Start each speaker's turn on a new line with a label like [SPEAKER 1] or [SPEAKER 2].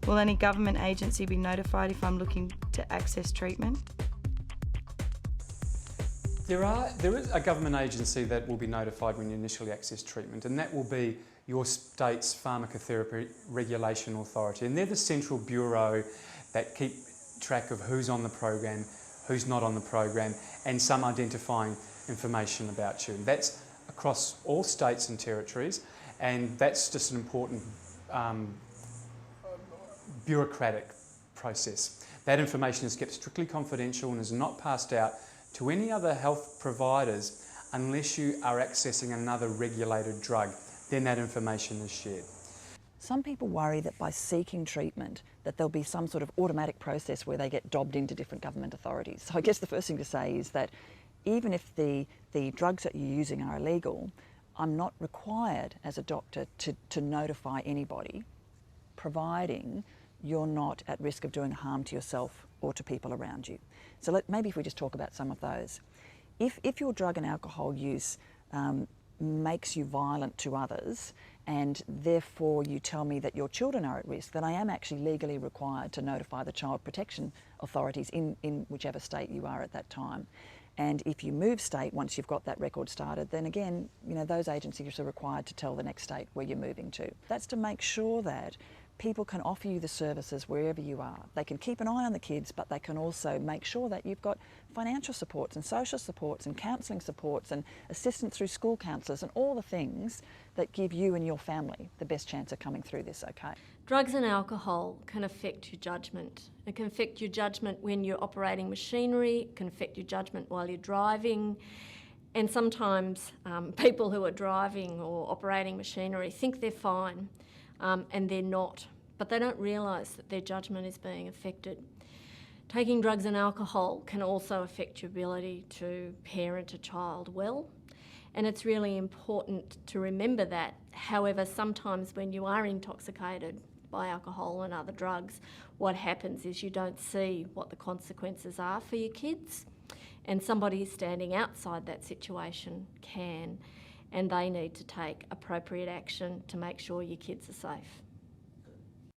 [SPEAKER 1] Will any government agency be notified if I'm looking to access treatment?
[SPEAKER 2] There is a government agency that will be notified when you initially access treatment, and that will be your state's Pharmacotherapy Regulation Authority. And they're the central bureau that keep track of who's on the program, who's not on the program, and some identifying information about you. That's across all states and territories, and that's just an important bureaucratic process. That information is kept strictly confidential and is not passed out to any other health providers unless you are accessing another regulated drug. Then that information is shared.
[SPEAKER 3] Some people worry that by seeking treatment that there'll be some sort of automatic process where they get dobbed into different government authorities. So I guess the first thing to say is that even if the drugs that you're using are illegal, I'm not required as a doctor to notify anybody, providing you're not at risk of doing harm to yourself or to people around you. So maybe if we just talk about some of those. If your drug and alcohol use makes you violent to others, and therefore you tell me that your children are at risk, then I am actually legally required to notify the child protection authorities in whichever state you are at that time. And if you move state once you've got that record started, then again, those agencies are required to tell the next state where you're moving to. That's to make sure that people can offer you the services wherever you are. They can keep an eye on the kids, but they can also make sure that you've got financial supports and social supports and counselling supports and assistance through school counsellors and all the things that give you and your family the best chance of coming through this okay.
[SPEAKER 4] Drugs and alcohol can affect your judgment. It can affect your judgment when you're operating machinery, it can affect your judgment while you're driving, and sometimes people who are driving or operating machinery think they're fine. And they're not, but they don't realise that their judgment is being affected. Taking drugs and alcohol can also affect your ability to parent a child well, and it's really important to remember that. However, sometimes when you are intoxicated by alcohol and other drugs, what happens is you don't see what the consequences are for your kids, and somebody standing outside that situation can, and they need to take appropriate action to make sure your kids are safe.